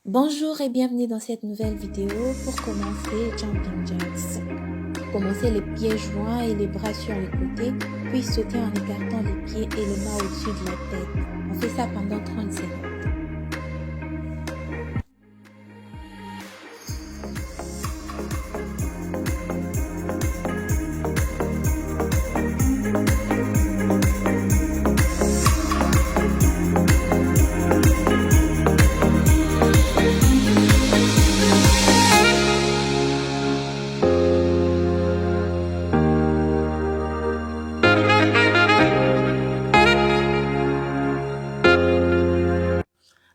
Bonjour et bienvenue dans cette nouvelle vidéo pour commencer Jumping Jacks. Commencez les pieds joints et les bras sur les côtés, puis sauter en écartant les pieds et les mains au-dessus de la tête. On fait ça pendant 30 secondes.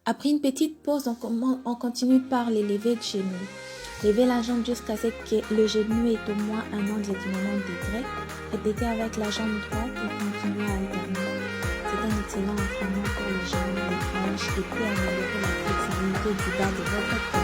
Après une petite pause, on continue par les levées de genoux. Levez la jambe jusqu'à ce que le genou ait au moins un angle de 90 degrés. Répétez avec la jambe droite et continuez à alterner. C'est un excellent entraînement pour les jambes, les hanches et peut améliorer la flexibilité du bas de votre corps.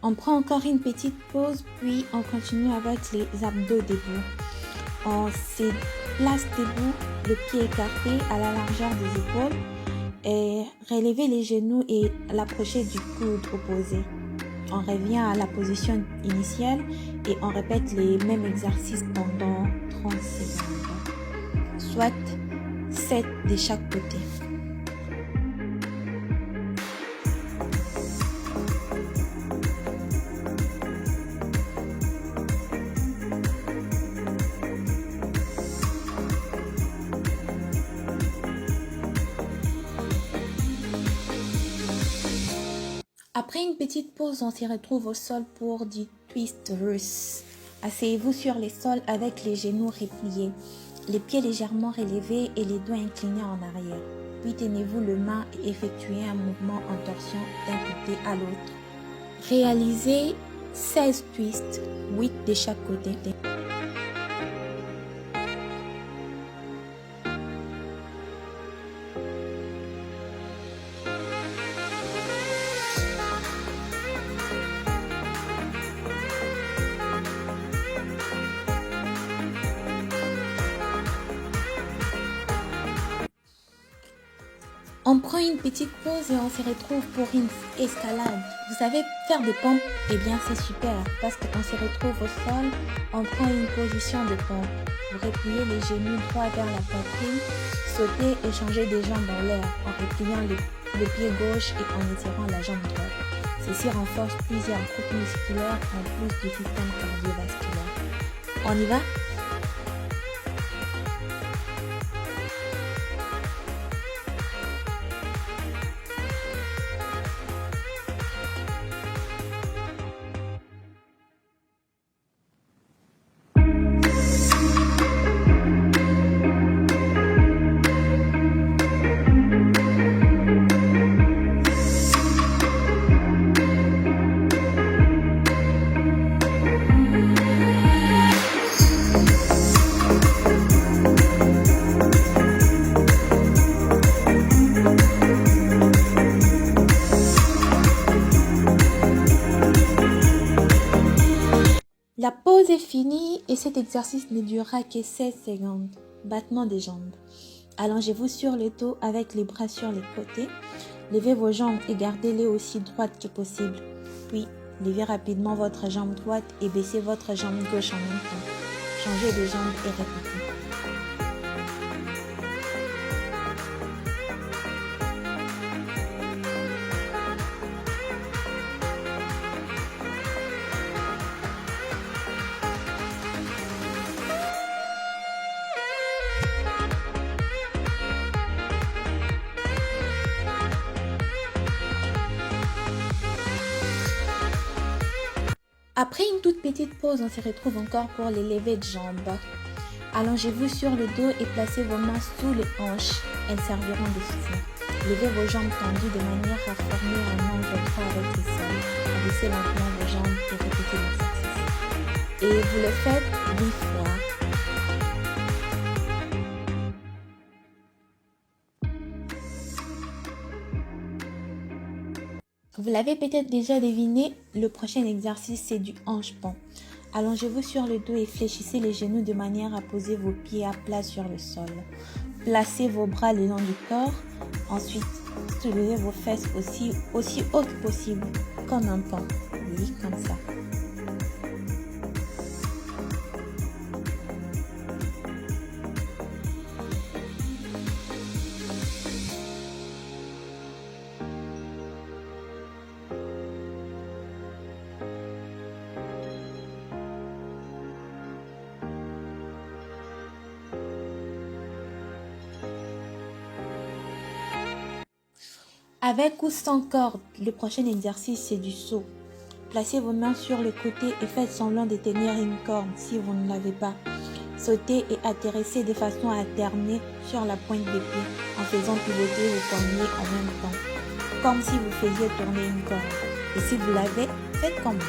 On prend encore une petite pause, puis on continue avec les abdos debout. On se place debout, le pied écarté à la largeur des épaules, et relevez les genoux et l'approcher du coude opposé. On revient à la position initiale et on répète les mêmes exercices pendant 30 secondes, soit 7 de chaque côté. Après une petite pause, on se retrouve au sol pour du twist russe. Asseyez-vous sur le sol avec les genoux repliés, les pieds légèrement relevés et les doigts inclinés en arrière. Puis tenez-vous les mains et effectuez un mouvement en torsion d'un côté à l'autre. Réalisez 16 twists, 8 de chaque côté. On prend une petite pause et on se retrouve pour une escalade. Vous savez faire des pompes? Eh bien c'est super parce qu'on se retrouve au sol, on prend une position de pompe. Vous repliez les genoux droits vers la poitrine, sautez et changez des jambes en l'air en repliant le pied gauche et en étirant la jambe droite. Ceci renforce plusieurs groupes musculaires en plus du système cardiovasculaire. On y va? La pause est finie et cet exercice ne durera que 16 secondes. Battement des jambes. Allongez-vous sur le dos avec les bras sur les côtés. Levez vos jambes et gardez-les aussi droites que possible. Puis, levez rapidement votre jambe droite et baissez votre jambe gauche en même temps. Changez de jambe et répétez. Après une toute petite pause, on se retrouve encore pour les levées de jambes. Allongez-vous sur le dos et placez vos mains sous les hanches. Elles serviront de soutien. Levez vos jambes tendues de manière à former un angle droit avec le sol. Abaissez lentement vos jambes et répétez l'exercice. Et vous le faites 8 fois. Vous l'avez peut-être déjà deviné, le prochain exercice, c'est du hanche-pont. Allongez-vous sur le dos et fléchissez les genoux de manière à poser vos pieds à plat sur le sol. Placez vos bras le long du corps. Ensuite, soulevez vos fesses aussi haut que possible, comme un pont. Oui, comme ça. Avec ou sans corde, le prochain exercice, c'est du saut. Placez vos mains sur le côté et faites semblant de tenir une corde si vous ne l'avez pas. Sautez et atterrissez de façon à alterner sur la pointe des pieds en faisant pivoter vos poignets en même temps, comme si vous faisiez tourner une corde. Et si vous l'avez, faites comme moi.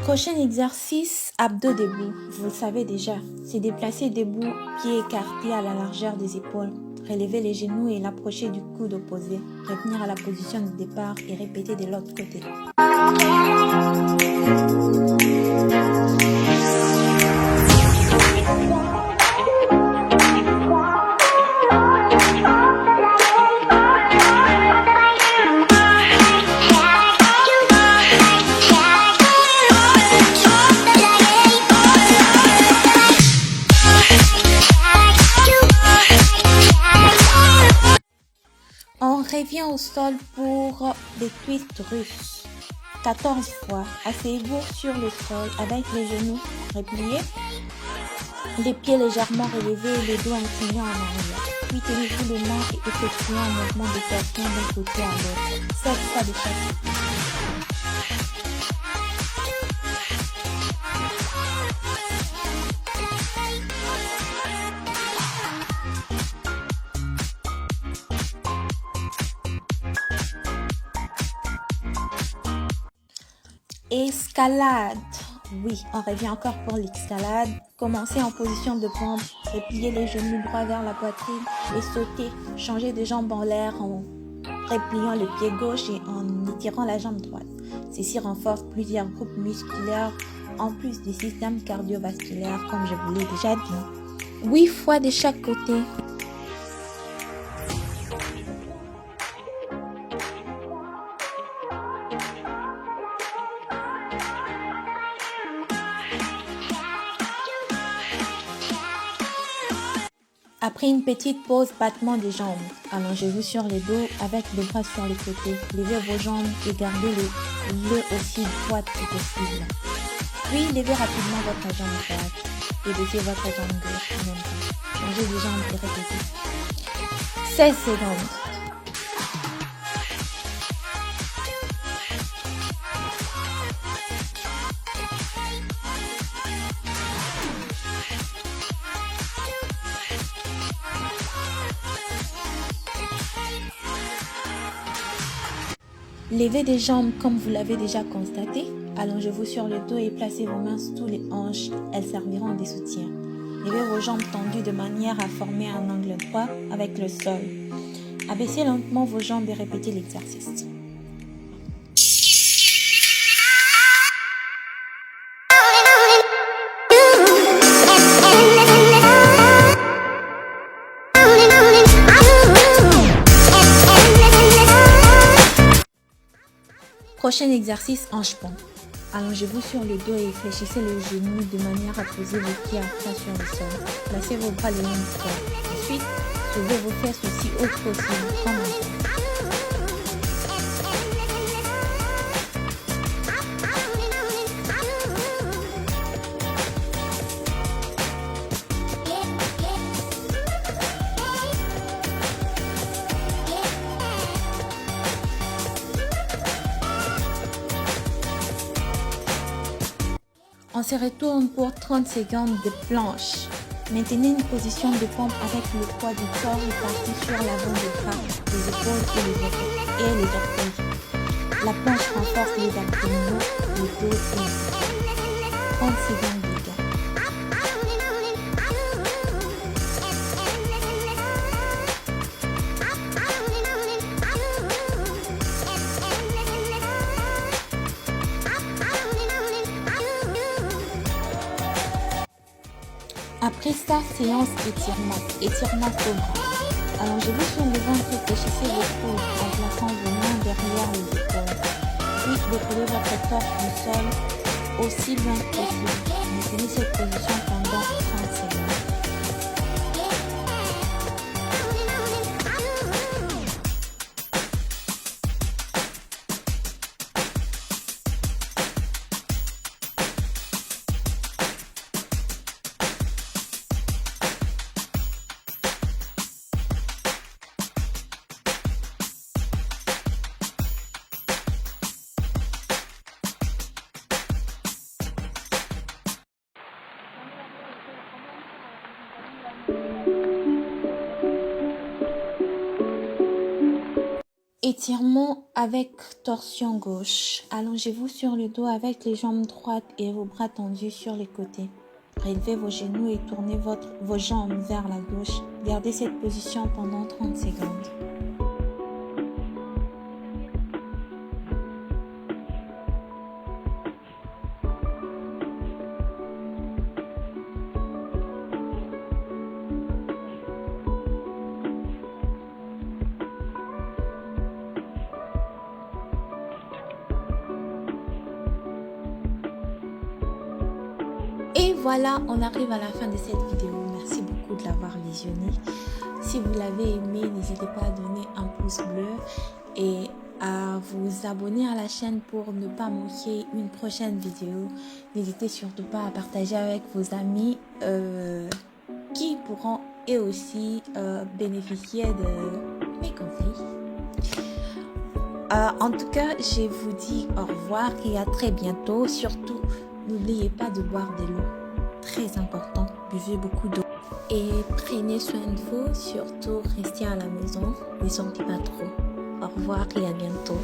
Prochain exercice, abdos debout. Vous le savez déjà, c'est déplacer debout, pieds écartés à la largeur des épaules. Relevez les genoux et l'approcher du coude opposé. Revenir à la position de départ et répéter de l'autre côté. On revient au sol pour des twists russes. 14 fois. Asseyez-vous sur le sol avec les genoux repliés, les pieds légèrement relevés et les dos inclinés en arrière. Puis tenez-vous les mains et effectuez un mouvement de torsion d'un côté à l'autre. 7 fois de chaque côté. Escalade. Oui, on revient encore pour l'escalade. Commencez en position de pompe, repliez les genoux droits vers la poitrine et sautez. Changez de jambe en l'air en repliant le pied gauche et en étirant la jambe droite. Ceci renforce plusieurs groupes musculaires en plus du système cardiovasculaire, comme je vous l'ai déjà dit. 8 fois de chaque côté. Après une petite pause, battement des jambes. Allongez-vous sur le dos avec les bras sur les côtés. Levez vos jambes et gardez-les aussi droites que possible. Puis levez rapidement votre jambe droite et baissez votre jambe gauche en même temps. Changez de jambe et répétez. 16 secondes. Levez des jambes comme vous l'avez déjà constaté. Allongez-vous sur le dos et placez vos mains sous les hanches. Elles serviront de soutien. Levez vos jambes tendues de manière à former un angle droit avec le sol. Abaissez lentement vos jambes et répétez l'exercice. Prochain exercice, hanche-pont. Allongez-vous sur le dos et fléchissez les genoux de manière à poser vos pieds à plat sur le sol. Placez vos bras le long du corps. Ensuite, soulevez vos fesses aussi haut que possible, comme un pont. On se retourne pour 30 secondes de planche. Maintenez une position de pompe avec le poids du corps réparti sur l'avant des bras, les épaules et les orteils. La planche renforce les abdominaux, le dos et le dos. 30 secondes les gars. Après ça, séance étirement au bras. Allongez-vous sur le ventre et fléchissez vos coudes en plaçant vos mains derrière les épaules. Puis décollez votre corps du sol aussi loin que possible. Maintenez cette position pendant 30 secondes. Étirement avec torsion gauche. Allongez-vous sur le dos avec les jambes droites et vos bras tendus sur les côtés. Relevez vos genoux et tournez vos jambes vers la gauche. Gardez cette position pendant 30 secondes. Et voilà, on arrive à la fin de cette vidéo. Merci beaucoup de l'avoir visionné. Si vous l'avez aimé, n'hésitez pas à donner un pouce bleu et à vous abonner à la chaîne pour ne pas manquer une prochaine vidéo. N'hésitez surtout pas à partager avec vos amis qui pourront eux aussi bénéficier de mes conseils. En tout cas, je vous dis au revoir et à très bientôt. Surtout, n'oubliez pas de boire de l'eau. Très important, buvez beaucoup d'eau. Et prenez soin de vous, surtout restez à la maison, ne sortez pas trop. Au revoir et à bientôt.